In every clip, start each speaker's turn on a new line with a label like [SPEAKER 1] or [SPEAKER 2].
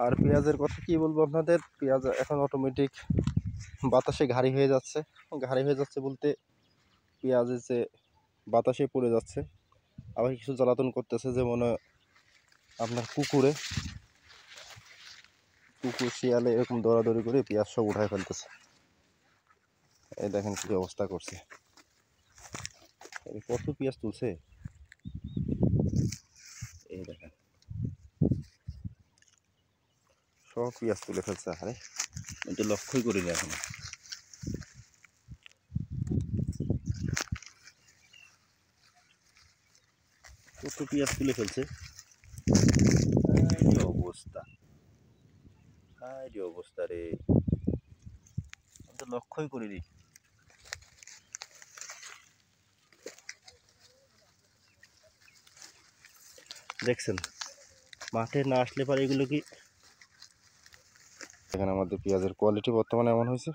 [SPEAKER 1] আর পেঁয়াজের কথা কি বলবো আপনাদের, পেঁয়াজ এখন অটোমেটিক বাতাসে ঘাড়ি হয়ে যাচ্ছে। ঘাড়ি হয়ে যাচ্ছে বলতে পেঁয়াজের যে বাতাসে পড়ে যাচ্ছে, আবার কিছু জ্বালাতন করতেছে, যেমন আপনার কুকুর শিয়ালে এরকম দৌড়াদৌড়ি করে পেঁয়াজ সব উঠায় ফেলতেছে। এই দেখেন কি অবস্থা করছে, কত পেঁয়াজ তুলছে এই দেখেন, সব পেঁয়াজ তুলে ফেলছে। আরে এটা লক্ষ্যই করিনি এখন। কত পেঁয়াজ তুলে ফেলছে, অবস্থা অবস্থা রে, তো লক্ষ্যই করিনি। দেখছেন মাঠে না আসলে পারে এগুলো কি। এখানে আমাদের পেঁয়াজের কোয়ালিটি বর্তমানে এমন হয়েছে,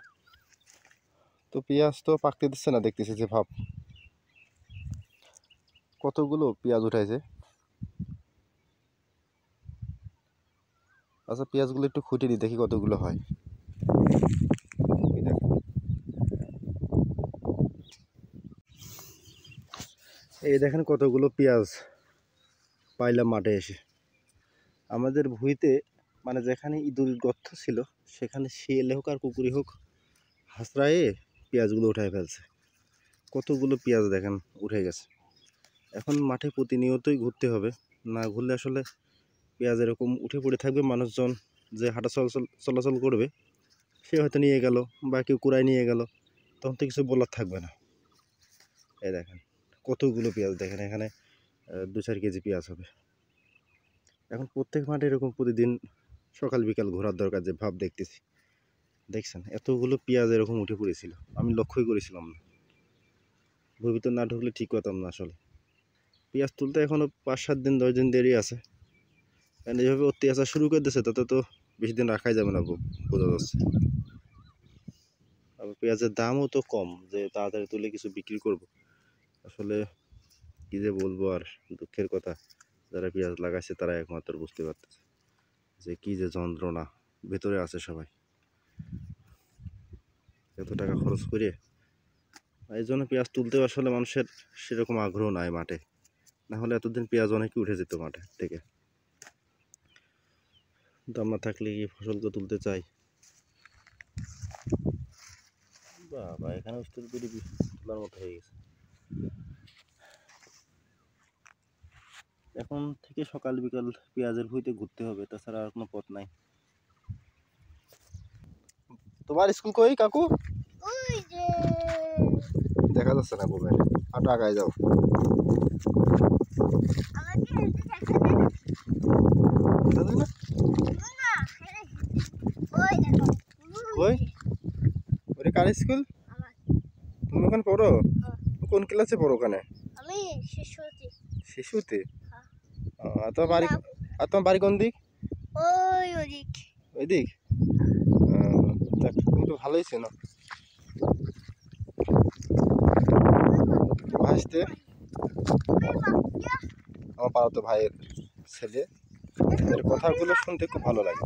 [SPEAKER 1] তো পেঁয়াজ তো পাকতে দিচ্ছে না, দেখতেছি যে ভাব কতগুলো পেঁয়াজ উঠাইছে। আচ্ছা পেঁয়াজগুলো একটু খুঁটে দিই, দেখি কতগুলো হয়। এই দেখেন কতগুলো পেঁয়াজ পাইলাম মাঠে এসে। আমাদের ভুঁইতে মানে যেখানে ইঁদুরের গর্ত ছিল সেখানে শিয়ালে হোক আর কুকুরি হোক হাঁচড়ায়ে পেঁয়াজগুলো উঠায় ফেলছে। কতগুলো পেঁয়াজ দেখেন উঠে গেছে। এখন মাঠে প্রতিনিয়তই ঘুরতে হবে, না ঘুরলে আসলে পেঁয়াজ এরকম উঠে পড়ে থাকবে। মানুষজন যে হাঁটা চলাচল করবে সে হয়তো নিয়ে গেল বা কেউ কুড়ায় নিয়ে গেল, তখন তো কিছু বলার থাকবে না। এই দেখেন কতগুলো পেঁয়াজ, দেখেন এখানে 2-4 কেজি পেঁয়াজ হবে। এখন প্রত্যেক মাঠে এরকম প্রতিদিন সকাল বিকাল ঘোরার দরকার, যে ভাব দেখতেছি। দেখছেন এতগুলো পেঁয়াজ এরকম উঠে পড়েছিল, আমি লক্ষ্যই করেছিলাম না। ভূমির ভিতর না ঢুকলে ঠিক করতাম না আসলে। পেঁয়াজ তুলতে এখনও 5-7 দিন 10 দিন দেরি আছে, কারণ এইভাবে অত্যাচার শুরু করে দিয়েছে, তত তো বেশি দিন রাখাই যাবে না বোঝা যাচ্ছে। আবার পেঁয়াজের দামও তো কম যে তাড়াতাড়ি তুলে কিছু বিক্রি করব। আসলে কী যে বলবো, আর দুঃখের কথা, যারা পেঁয়াজ লাগাইছে তারা একমাত্র বুঝতে পারতেছে যে কী যে যন্ত্রণা ভেতরে আছে সবাই। এত টাকা খরচ করে, এই জন্য পেঁয়াজ তুলতেও আসলে মানুষের সেরকম আগ্রহ নাই মাঠে, না হলে এতদিন পেঁয়াজ অনেকই উঠে যেত মাঠে থেকে। দাম না থাকলে কি ফসলকে তুলতে চাই। বাবা এখানে স্টোরি তোলার মতো হয়ে গেছে। এখন থেকে সকাল বিকাল পেঁয়াজের ভুঁইতে ঘুরতে হবে, তাছাড়া আর কোনো পথ নাই। তোমার স্কুল কই কাকু? দেখা যাচ্ছে না বোমের, হাঁটো আগায় যাও। কই ওরে কার স্কুল? তুমি ওখানে পড়ো? কোন ক্লাসে পড়ো ওখানে?
[SPEAKER 2] আমি শিশুতে।
[SPEAKER 1] শিশুতে? আর তোমার বাড়ি কোন দিক?
[SPEAKER 2] ওদিক।
[SPEAKER 1] ওই দিক? তুমি তো ভালোই ছিল। ভাসতে আমার পাড়াতো ভাইয়ের ছেলে, এদের কথাগুলো শুনতে খুব ভালো লাগে।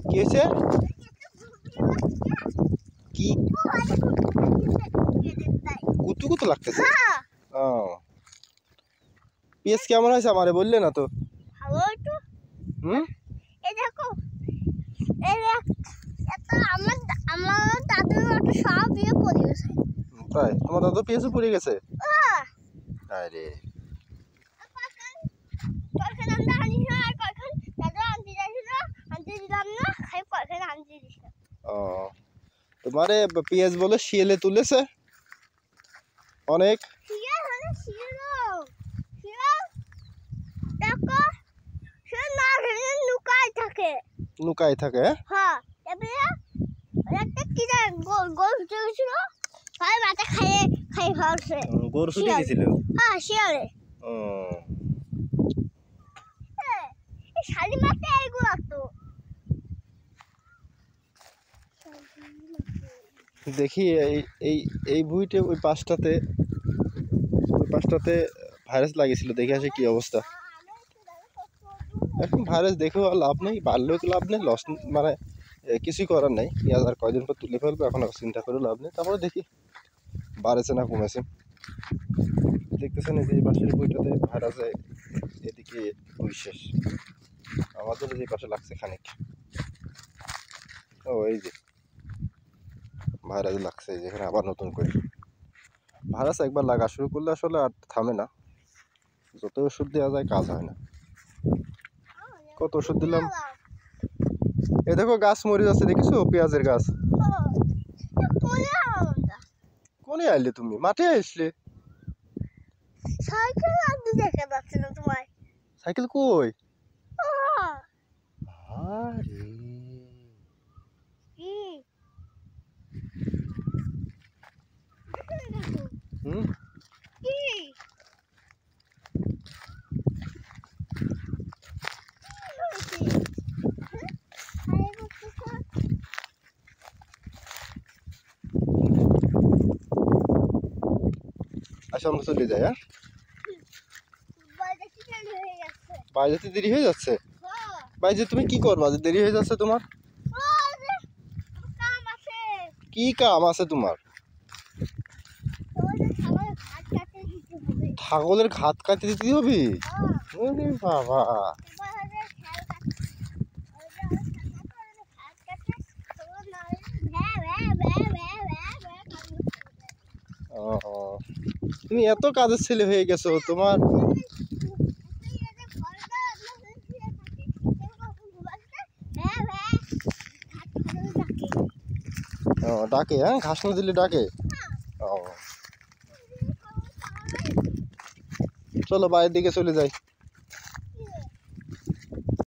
[SPEAKER 1] কি হয়েছে? কি কুতু কুতু লাগতেছে? ও পেঁয়াজ কেমন হয়েছে আমারে বললে না তো। হুম
[SPEAKER 2] আমার দাদুর সব ইয়ে পড়ে গেছে।
[SPEAKER 1] তাই তোমার দাদু পেঁয়াজও পড়ে গেছে? আরে ও তোমারে পেঁয়াজ বলে শিয়ালে তুলেছে অনেক। লুকায় থাকে?
[SPEAKER 2] হ্যাঁ একটা কি গরু ছিল, সবাই মাথা খাইয়ে খাই ফেলছে।
[SPEAKER 1] গরু ছুটে গেছিল?
[SPEAKER 2] হ্যাঁ শিয়ালে।
[SPEAKER 1] ও
[SPEAKER 2] শালি মাঠে এইগুলো তো
[SPEAKER 1] দেখি এই এই এই ভুঁইটে ওই পাশটাতে ভাইরাস লাগিয়েছিল, দেখে আসে কি অবস্থা। এখন ভাইরাস দেখেও আর লাভ নেই, বাড়লেও লাভ নেই, লস মানে কিছুই করার নেই। পেঁয়াজ আর কয়দিন পর তুলে ফেলবো, এখন আর চিন্তা করেও লাভ নেই। তারপরে দেখি বাড়েছে না কমেছে। দেখতেছেন এই যে এই পাশের বইটাতে ভাইরাসে, এদিকে বই শেষ। আমাদের যে পাশে লাগছে খানিক, ও এই যে ভাইরাস লাগছে, যেখানে আবার নতুন করে ভাইরাস একবার লাগা শুরু করলে আসলে আর থামে না। যত ওষুধ দেওয়া যায় কাজ হয় না। কত ওষুধ দিলাম। এ দেখো গাছ মরে যাচ্ছে, দেখেছো পেঁয়াজের গাছ। কোনে আইলে তুমি? মাঠে আসলে?
[SPEAKER 2] সাইকেল আনতে দেখা যাচ্ছে না তোমার।
[SPEAKER 1] সাইকেল কই?
[SPEAKER 2] আহ,
[SPEAKER 1] আরে
[SPEAKER 2] কি?
[SPEAKER 1] হুম,
[SPEAKER 2] কি?
[SPEAKER 1] আচ্ছা আমরা চলে যাই। হ্যাঁ,
[SPEAKER 2] বাইরে কি চালু হয়ে যাচ্ছে?
[SPEAKER 1] বাইরে দেরি হয়ে যাচ্ছে।
[SPEAKER 2] হ্যাঁ।
[SPEAKER 1] বাইরে তুমি কি করবা যে দেরি হয়ে যাচ্ছে তোমার?
[SPEAKER 2] কাম আছে।
[SPEAKER 1] কি কাম আছে তোমার?
[SPEAKER 2] তোমাদের খাবার ভাত কাটতে দিতে হবে।
[SPEAKER 1] ছাগলের ঘাত কাটতে দিতে হবে?
[SPEAKER 2] হ্যাঁ।
[SPEAKER 1] ওরে বাবা,
[SPEAKER 2] এবার হবে খেয়াল কাটতে। ভাত কাটতে তোমার নয় ভ্যা ভ্যা ভ্যা ভ্যা ভ্যা ভ্যা কান্না করবে।
[SPEAKER 1] ও, তুমি এত কাজের ছেলে হয়ে গেছো তোমার। ও ডাকে, হ্যাঁ ঘাস না দিলে ডাকে। ও চলো বাইরের দিকে চলে যাই।